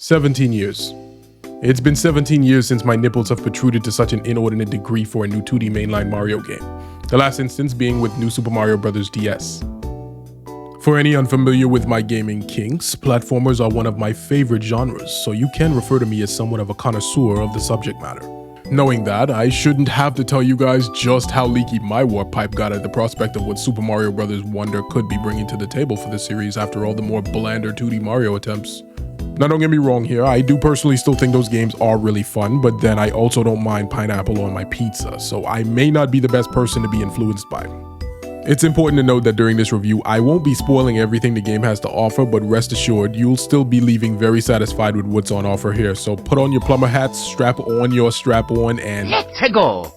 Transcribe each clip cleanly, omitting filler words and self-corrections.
17 years. It's been 17 years since my nipples have protruded to such an inordinate degree for a new 2D mainline Mario game, the last instance being with New Super Mario Bros. DS. For any unfamiliar with my gaming kinks, platformers are one of my favorite genres, so you can refer to me as somewhat of a connoisseur of the subject matter. Knowing that, I shouldn't have to tell you guys just how leaky my warp pipe got at the prospect of what Super Mario Bros. Wonder could be bringing to the table for the series after all the more blander 2D Mario attempts. Now don't get me wrong here, I do personally still think those games are really fun, but then I also don't mind pineapple on my pizza, so I may not be the best person to be influenced by. It's important to note that during this review, I won't be spoiling everything the game has to offer, but rest assured, you'll still be leaving very satisfied with what's on offer here, so put on your plumber hats, strap on your strap-on, and let's go!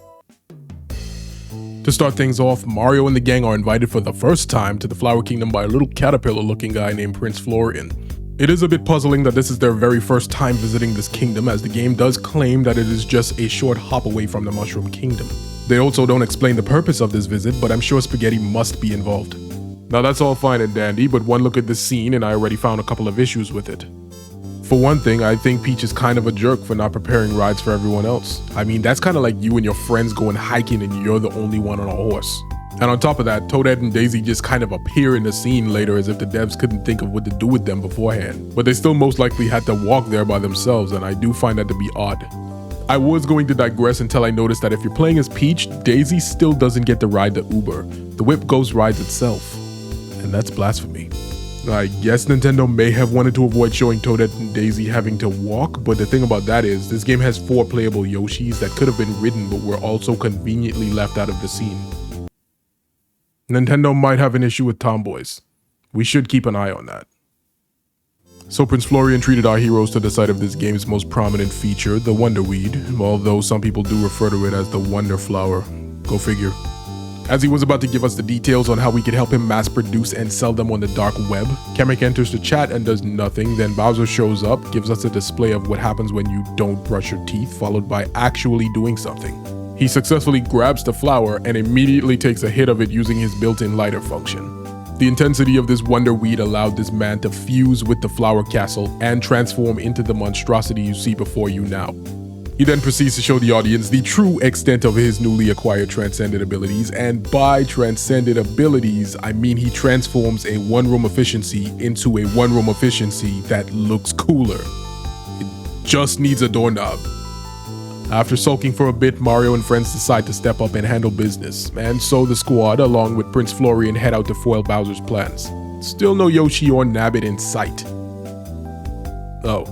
To start things off, Mario and the gang are invited for the first time to the Flower Kingdom by a little caterpillar-looking guy named Prince Florian. It is a bit puzzling that this is their very first time visiting this kingdom, as the game does claim that it is just a short hop away from the Mushroom Kingdom. They also don't explain the purpose of this visit, but I'm sure spaghetti must be involved. Now that's all fine and dandy, but one look at this scene and I already found a couple of issues with it. For one thing, I think Peach is kind of a jerk for not preparing rides for everyone else. I mean, that's kind of like you and your friends going hiking and you're the only one on a horse. And on top of that, Toadette and Daisy just kind of appear in the scene later as if the devs couldn't think of what to do with them beforehand. But they still most likely had to walk there by themselves, and I do find that to be odd. I was going to digress until I noticed that if you're playing as Peach, Daisy still doesn't get to ride the Uber. The Whip Ghost rides itself. And that's blasphemy. I guess Nintendo may have wanted to avoid showing Toadette and Daisy having to walk, but the thing about that is, this game has 4 playable Yoshis that could have been ridden but were also conveniently left out of the scene. Nintendo might have an issue with tomboys. We should keep an eye on that. So Prince Florian treated our heroes to the sight of this game's most prominent feature, the Wonder Weed, although some people do refer to it as the Wonder Flower. Go figure. As he was about to give us the details on how we could help him mass produce and sell them on the dark web, Kamek enters the chat and does nothing, then Bowser shows up, gives us a display of what happens when you don't brush your teeth, followed by actually doing something. He successfully grabs the flower and immediately takes a hit of it using his built-in lighter function. The intensity of this Wonder Weed allowed this man to fuse with the Flower Castle and transform into the monstrosity you see before you now. He then proceeds to show the audience the true extent of his newly acquired transcendent abilities, and by transcendent abilities, I mean he transforms a one-room efficiency into a one-room efficiency that looks cooler. It just needs a doorknob. After sulking for a bit, Mario and friends decide to step up and handle business, and so the squad, along with Prince Florian, head out to foil Bowser's plans. Still no Yoshi or Nabbit in sight. Oh.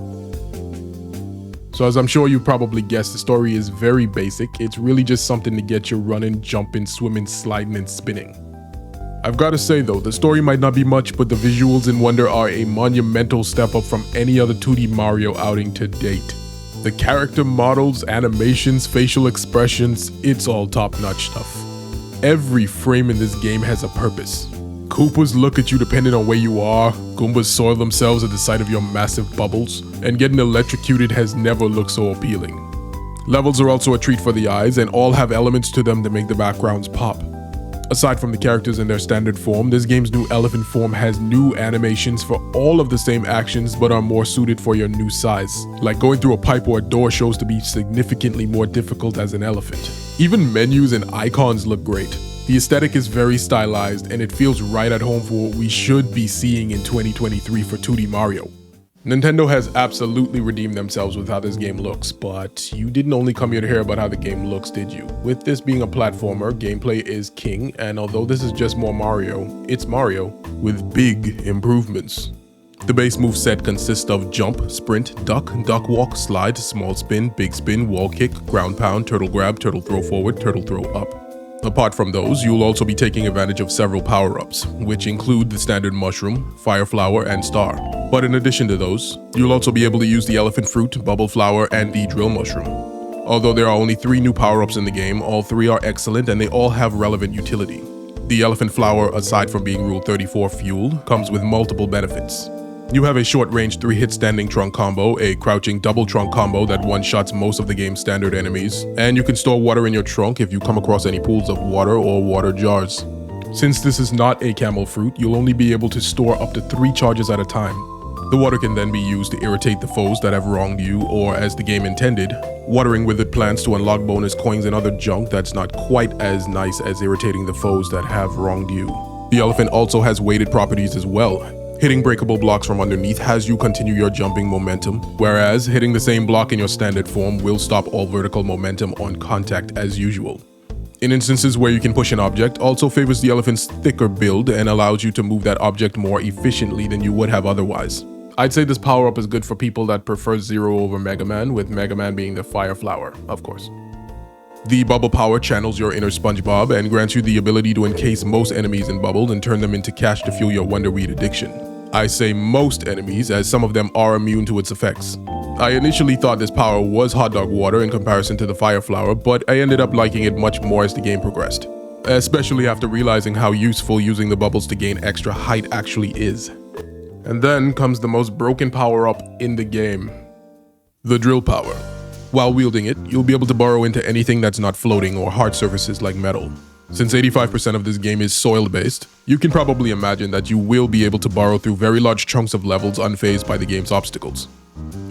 So as I'm sure you probably guessed, the story is very basic. It's really just something to get you running, jumping, swimming, sliding, and spinning. I've got to say though, the story might not be much, but the visuals in Wonder are a monumental step up from any other 2D Mario outing to date. The character models, animations, facial expressions, it's all top-notch stuff. Every frame in this game has a purpose. Koopas look at you depending on where you are, Goombas soil themselves at the sight of your massive bubbles, and getting electrocuted has never looked so appealing. Levels are also a treat for the eyes, and all have elements to them that make the backgrounds pop. Aside from the characters in their standard form, this game's new elephant form has new animations for all of the same actions but are more suited for your new size. Like going through a pipe or a door shows to be significantly more difficult as an elephant. Even menus and icons look great. The aesthetic is very stylized and it feels right at home for what we should be seeing in 2023 for 2D Mario. Nintendo has absolutely redeemed themselves with how this game looks, but you didn't only come here to hear about how the game looks, did you? With this being a platformer, gameplay is king, and although this is just more Mario, it's Mario with big improvements. The base moveset consists of jump, sprint, duck walk, slide, small spin, big spin, wall kick, ground pound, turtle grab, turtle throw forward, turtle throw up. Apart from those, you'll also be taking advantage of several power-ups, which include the standard mushroom, fire flower, and star. But in addition to those, you'll also be able to use the elephant fruit, bubble flower, and the drill mushroom. Although there are only 3 new power-ups in the game, all 3 are excellent and they all have relevant utility. The elephant flower, aside from being Rule 34 fuel, comes with multiple benefits. You have a short-range 3-hit standing trunk combo, a crouching double trunk combo that one-shots most of the game's standard enemies, and you can store water in your trunk if you come across any pools of water or water jars. Since this is not a camel fruit, you'll only be able to store up to 3 charges at a time. The water can then be used to irritate the foes that have wronged you, or as the game intended, watering with it plants to unlock bonus coins and other junk that's not quite as nice as irritating the foes that have wronged you. The elephant also has weighted properties as well. Hitting breakable blocks from underneath has you continue your jumping momentum, whereas hitting the same block in your standard form will stop all vertical momentum on contact as usual. In instances where you can push an object, also favors the elephant's thicker build and allows you to move that object more efficiently than you would have otherwise. I'd say this power-up is good for people that prefer Zero over Mega Man, with Mega Man being the fire flower, of course. The bubble power channels your inner SpongeBob and grants you the ability to encase most enemies in bubbles and turn them into cash to fuel your Wonder Weed addiction. I say most enemies, as some of them are immune to its effects. I initially thought this power was hot dog water in comparison to the fire flower, but I ended up liking it much more as the game progressed, especially after realizing how useful using the bubbles to gain extra height actually is. And then comes the most broken power-up in the game, the drill power. While wielding it, you'll be able to burrow into anything that's not floating or hard surfaces like metal. Since 85% of this game is soil-based, you can probably imagine that you will be able to burrow through very large chunks of levels unfazed by the game's obstacles.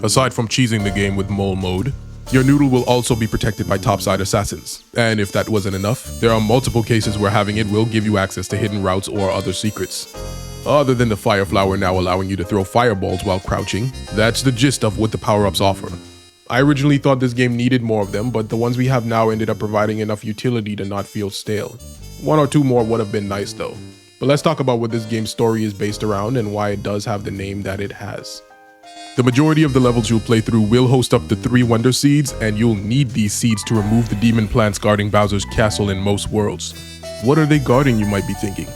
Aside from cheesing the game with mole mode, your noodle will also be protected by topside assassins. And if that wasn't enough, there are multiple cases where having it will give you access to hidden routes or other secrets. Other than the fire flower now allowing you to throw fireballs while crouching, that's the gist of what the power-ups offer. I originally thought this game needed more of them, but the ones we have now ended up providing enough utility to not feel stale. One or two more would have been nice though. But let's talk about what this game's story is based around and why it does have the name that it has. The majority of the levels you'll play through will host up to 3 Wonder Seeds, and you'll need these seeds to remove the demon plants guarding Bowser's castle in most worlds. What are they guarding, you might be thinking?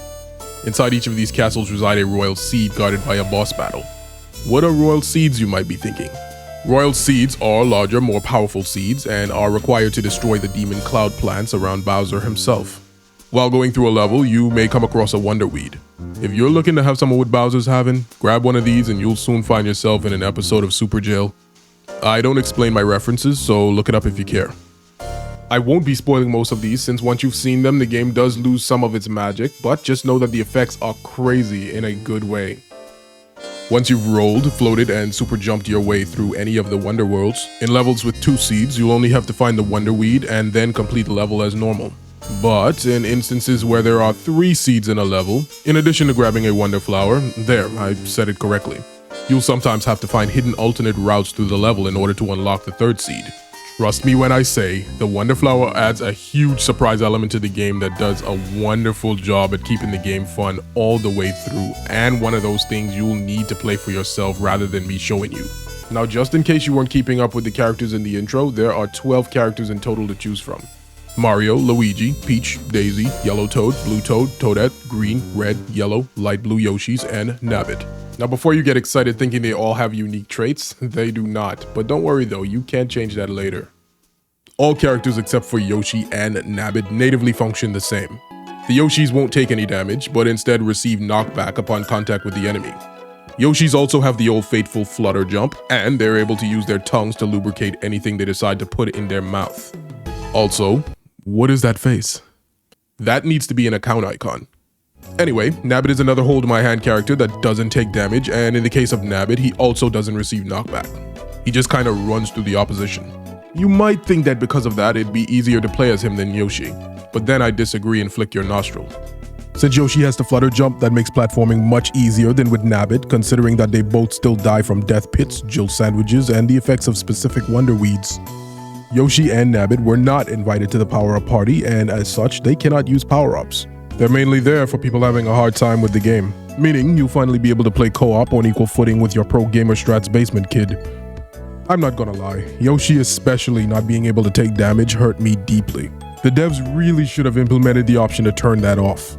Inside each of these castles reside a royal seed guarded by a boss battle. What are royal seeds, you might be thinking? Royal seeds are larger, more powerful seeds and are required to destroy the demon cloud plants around Bowser himself. While going through a level, you may come across a Wonder Weed. If you're looking to have some of what Bowser's having, grab one of these and you'll soon find yourself in an episode of Super Jail. I don't explain my references, so look it up if you care. I won't be spoiling most of these since once you've seen them, the game does lose some of its magic, but just know that the effects are crazy in a good way. Once you've rolled, floated, and super jumped your way through any of the Wonder Worlds, in levels with 2 seeds, you'll only have to find the Wonder Weed and then complete the level as normal. But in instances where there are 3 seeds in a level, in addition to grabbing a Wonder Flower, there, I said it correctly, you'll sometimes have to find hidden alternate routes through the level in order to unlock the 3rd seed. Trust me when I say, the Wonder Flower adds a huge surprise element to the game that does a wonderful job at keeping the game fun all the way through, and one of those things you'll need to play for yourself rather than me showing you. Now, just in case you weren't keeping up with the characters in the intro, there are 12 characters in total to choose from. Mario, Luigi, Peach, Daisy, Yellow Toad, Blue Toad, Toadette, Green, Red, Yellow, Light Blue Yoshis, and Nabbit. Now before you get excited thinking they all have unique traits, they do not, but don't worry though, you can change that later. All characters except for Yoshi and Nabbit natively function the same. The Yoshis won't take any damage, but instead receive knockback upon contact with the enemy. Yoshis also have the old fateful flutter jump, and they're able to use their tongues to lubricate anything they decide to put in their mouth. Also, what is that face? That needs to be an account icon. Anyway, Nabbit is another hold my hand character that doesn't take damage, and in the case of Nabbit, he also doesn't receive knockback. He just kinda runs through the opposition. You might think that because of that, it'd be easier to play as him than Yoshi, but then I disagree and flick your nostril. Since Yoshi has the flutter jump, that makes platforming much easier than with Nabbit, considering that they both still die from death pits, Jill sandwiches, and the effects of specific Wonder Weeds. Yoshi and Nabbit were not invited to the power-up party, and as such, they cannot use power-ups. They're mainly there for people having a hard time with the game, meaning you'll finally be able to play co-op on equal footing with your pro gamer strats basement kid. I'm not gonna lie, Yoshi especially not being able to take damage hurt me deeply. The devs really should have implemented the option to turn that off.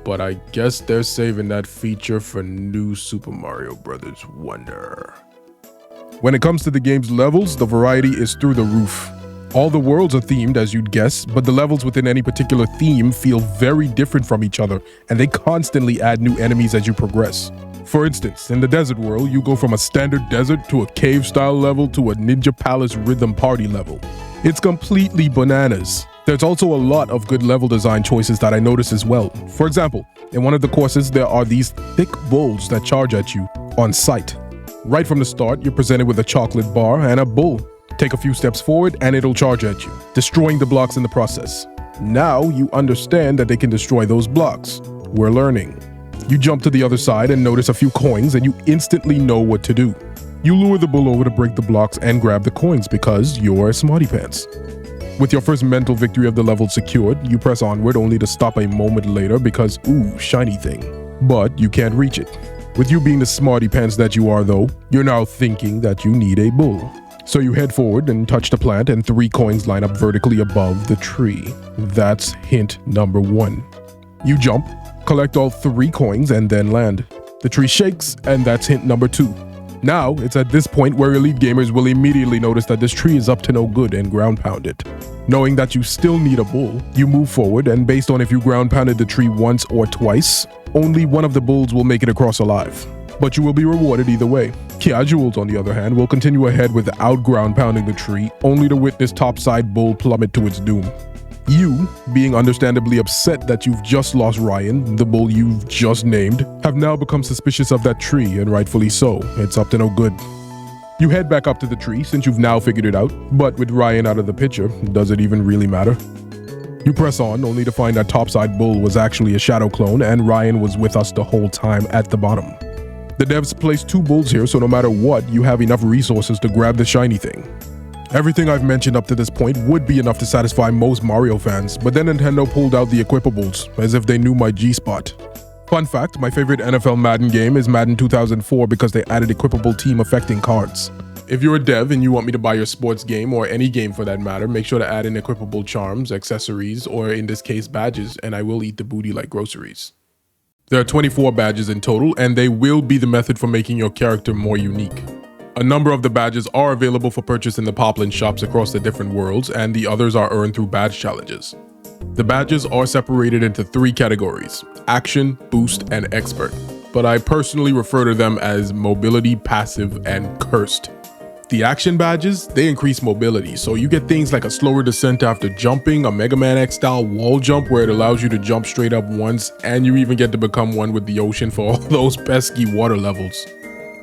But I guess they're saving that feature for new Super Mario Bros. Wonder. When it comes to the game's levels, the variety is through the roof. All the worlds are themed, as you'd guess, but the levels within any particular theme feel very different from each other, and they constantly add new enemies as you progress. For instance, in the desert world, you go from a standard desert to a cave-style level to a Ninja Palace rhythm party level. It's completely bananas. There's also a lot of good level design choices that I noticed as well. For example, in one of the courses, there are these thick bowls that charge at you on sight. Right from the start, you're presented with a chocolate bar and a bull. Take a few steps forward and it'll charge at you, destroying the blocks in the process. Now you understand that they can destroy those blocks. We're learning. You jump to the other side and notice a few coins and you instantly know what to do. You lure the bull over to break the blocks and grab the coins because you're a smarty pants. With your first mental victory of the level secured, you press onward only to stop a moment later because, ooh, shiny thing. But you can't reach it. With you being the smarty pants that you are though, you're now thinking that you need a bull. So you head forward and touch the plant and 3 coins line up vertically above the tree. That's hint number 1. You jump, collect all 3 coins and then land. The tree shakes and that's hint number 2. Now, it's at this point where elite gamers will immediately notice that this tree is up to no good and ground pound it. Knowing that you still need a bull, you move forward and based on if you ground pounded the tree once or twice, only one of the bulls will make it across alive. But you will be rewarded either way. Casuals, on the other hand, will continue ahead without ground pounding the tree, only to witness topside bull plummet to its doom. You, being understandably upset that you've just lost Ryan, the bull you've just named, have now become suspicious of that tree, and rightfully so. It's up to no good. You head back up to the tree since you've now figured it out, but with Ryan out of the picture, does it even really matter? You press on, only to find that topside bull was actually a shadow clone, and Ryan was with us the whole time at the bottom. The devs placed 2 bulls here, so no matter what, you have enough resources to grab the shiny thing. Everything I've mentioned up to this point would be enough to satisfy most Mario fans, but then Nintendo pulled out the equipables, as if they knew my G-spot. Fun fact, my favorite NFL Madden game is Madden 2004 because they added equipable team affecting cards. If you're a dev and you want me to buy your sports game, or any game for that matter, make sure to add in equipable charms, accessories, or in this case badges, and I will eat the booty like groceries. There are 24 badges in total, and they will be the method for making your character more unique. A number of the badges are available for purchase in the Poplin shops across the different worlds, and the others are earned through badge challenges. The badges are separated into 3 categories: Action, Boost, and Expert, but I personally refer to them as Mobility, Passive, and Cursed. The Action badges, they increase mobility, so you get things like a slower descent after jumping, a Mega Man X style wall jump where it allows you to jump straight up once, and you even get to become one with the ocean for all those pesky water levels.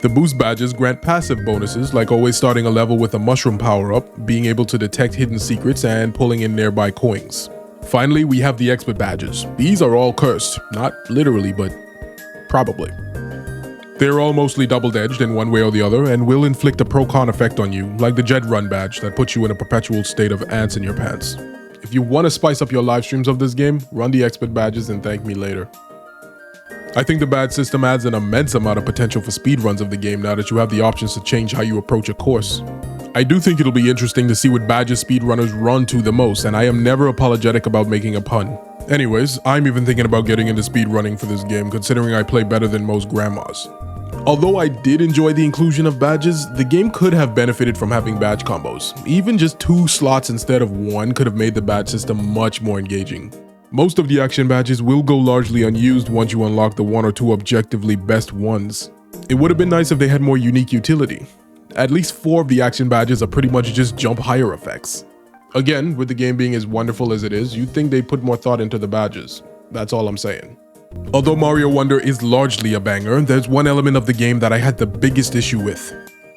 The Boost badges grant passive bonuses like always starting a level with a mushroom power-up, being able to detect hidden secrets, and pulling in nearby coins. Finally, we have the Expert badges. These are all cursed, not literally, but probably. They're all mostly double-edged in one way or the other and will inflict a pro-con effect on you, like the Jet Run badge that puts you in a perpetual state of ants in your pants. If you want to spice up your live streams of this game, run the Expert badges and thank me later. I think the badge system adds an immense amount of potential for speedruns of the game now that you have the options to change how you approach a course. I do think it'll be interesting to see what badges speedrunners run to the most, and I am never apologetic about making a pun. Anyways, I'm even thinking about getting into speedrunning for this game, considering I play better than most grandmas. Although I did enjoy the inclusion of badges, the game could have benefited from having badge combos. Even just 2 slots instead of 1 could have made the badge system much more engaging. Most of the action badges will go largely unused once you unlock the 1 or 2 objectively best ones. It would have been nice if they had more unique utility. At least 4 of the action badges are pretty much just jump higher effects. Again, with the game being as wonderful as it is, you'd think they'd put more thought into the badges. That's all I'm saying. Although Mario Wonder is largely a banger, there's one element of the game that I had the biggest issue with: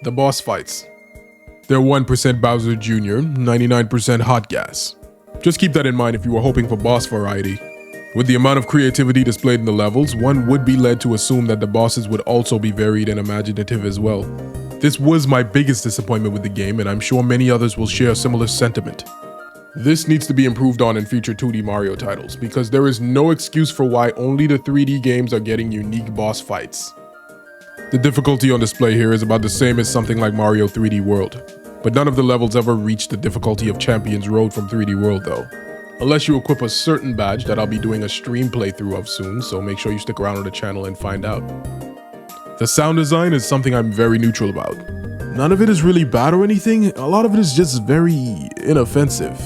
the boss fights. They're 1% Bowser Jr., 99% Hot Gas. Just keep that in mind if you were hoping for boss variety. With the amount of creativity displayed in the levels, one would be led to assume that the bosses would also be varied and imaginative as well. This was my biggest disappointment with the game, and I'm sure many others will share a similar sentiment. This needs to be improved on in future 2D Mario titles, because there is no excuse for why only the 3D games are getting unique boss fights. The difficulty on display here is about the same as something like Mario 3D World, but none of the levels ever reach the difficulty of Champions Road from 3D World though. Unless you equip a certain badge that I'll be doing a stream playthrough of soon, so make sure you stick around on the channel and find out. The sound design is something I'm very neutral about. None of it is really bad or anything, a lot of it is just very inoffensive.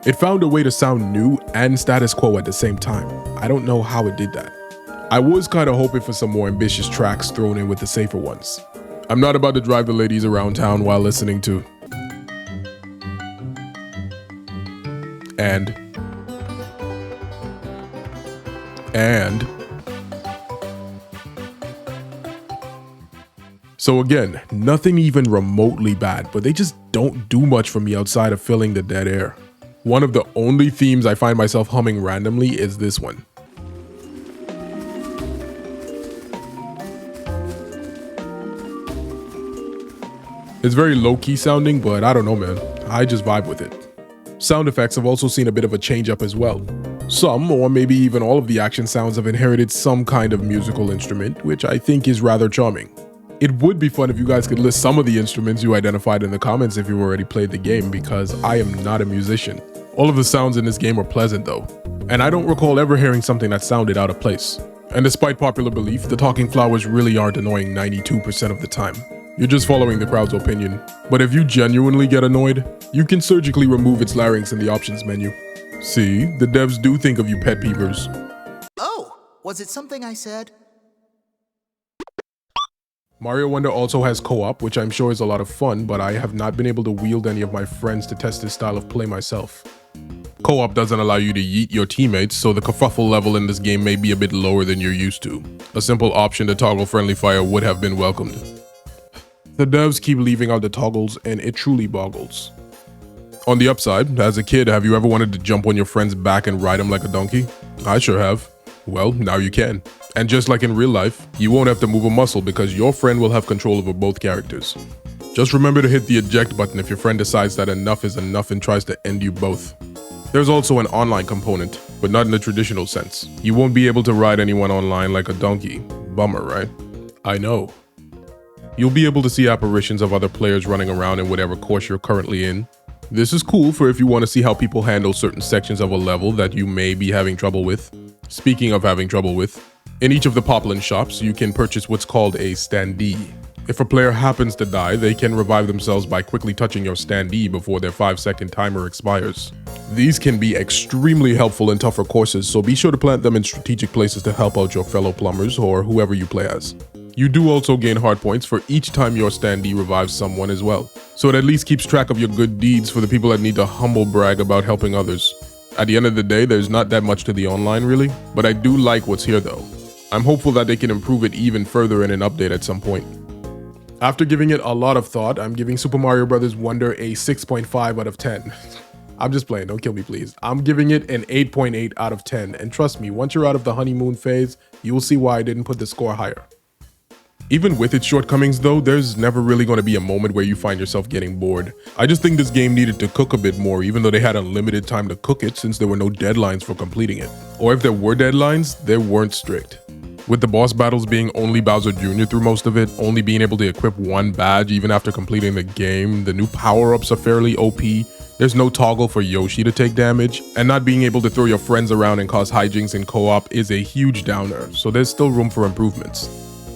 It found a way to sound new and status quo at the same time. I don't know how it did that. I was kinda hoping for some more ambitious tracks thrown in with the safer ones. I'm not about to drive the ladies around town while listening to and So again, nothing even remotely bad, but they just don't do much for me outside of filling the dead air. One of the only themes I find myself humming randomly is this one. It's very low-key sounding, but I don't know, man. I just vibe with it. Sound effects have also seen a bit of a change up as well. Some, or maybe even all of the action sounds have inherited some kind of musical instrument, which I think is rather charming. It would be fun if you guys could list some of the instruments you identified in the comments if you already played the game, because I am not a musician. All of the sounds in this game are pleasant though, and I don't recall ever hearing something that sounded out of place. And despite popular belief, the talking flowers really aren't annoying 92% of the time. You're just following the crowd's opinion. But if you genuinely get annoyed, you can surgically remove its larynx in the options menu. See, the devs do think of you pet peepers. Oh, was it something I said? Mario Wonder also has co-op, which I'm sure is a lot of fun, but I have not been able to wield any of my friends to test this style of play myself. Co-op doesn't allow you to yeet your teammates, so the kerfuffle level in this game may be a bit lower than you're used to. A simple option to toggle friendly fire would have been welcomed. The devs keep leaving out the toggles, and it truly boggles. On the upside, as a kid, have you ever wanted to jump on your friend's back and ride him like a donkey? I sure have. Well, now you can. And just like in real life, you won't have to move a muscle because your friend will have control over both characters. Just remember to hit the eject button if your friend decides that enough is enough and tries to end you both. There's also an online component, but not in the traditional sense. You won't be able to ride anyone online like a donkey. Bummer, right? I know. You'll be able to see apparitions of other players running around in whatever course you're currently in. This is cool for if you want to see how people handle certain sections of a level that you may be having trouble with. Speaking of having trouble with, in each of the Poplin shops, you can purchase what's called a standee. If a player happens to die, they can revive themselves by quickly touching your standee before their 5-second timer expires. These can be extremely helpful in tougher courses, so be sure to plant them in strategic places to help out your fellow plumbers or whoever you play as. You do also gain hard points for each time your standee revives someone as well, so it at least keeps track of your good deeds for the people that need to humble brag about helping others. At the end of the day, there's not that much to the online really, but I do like what's here though. I'm hopeful that they can improve it even further in an update at some point. After giving it a lot of thought, I'm giving Super Mario Bros. Wonder a 6.5 out of 10. I'm just playing, don't kill me please. I'm giving it an 8.8 out of 10, and trust me, once you're out of the honeymoon phase, you will see why I didn't put the score higher. Even with its shortcomings though, there's never really going to be a moment where you find yourself getting bored. I just think this game needed to cook a bit more, even though they had unlimited time to cook it since there were no deadlines for completing it. Or if there were deadlines, they weren't strict. With the boss battles being only Bowser Jr. through most of it, only being able to equip one badge even after completing the game, the new power-ups are fairly OP, there's no toggle for Yoshi to take damage, and not being able to throw your friends around and cause hijinks in co-op is a huge downer, so there's still room for improvements.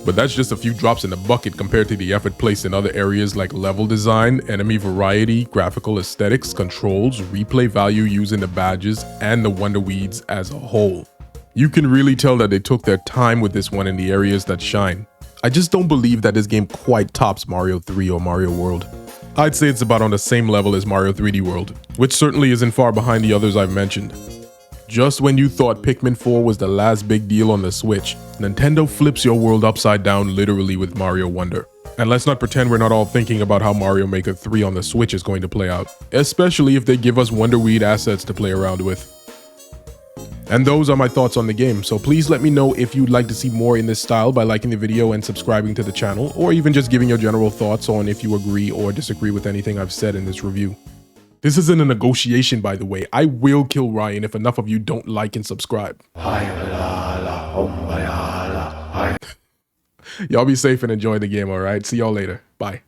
But that's just a few drops in the bucket compared to the effort placed in other areas like level design, enemy variety, graphical aesthetics, controls, replay value using the badges, and the Wonder Weeds as a whole. You can really tell that they took their time with this one in the areas that shine. I just don't believe that this game quite tops Mario 3 or Mario World. I'd say it's about on the same level as Mario 3D World, which certainly isn't far behind the others I've mentioned. Just when you thought Pikmin 4 was the last big deal on the Switch, Nintendo flips your world upside down literally with Mario Wonder. And let's not pretend we're not all thinking about how Mario Maker 3 on the Switch is going to play out, especially if they give us Wonder Weed assets to play around with. And those are my thoughts on the game, so please let me know if you'd like to see more in this style by liking the video and subscribing to the channel, or even just giving your general thoughts on if you agree or disagree with anything I've said in this review. This isn't a negotiation, by the way. I will kill Ryan if enough of you don't like and subscribe. Y'all be safe and enjoy the game, alright? See y'all later. Bye.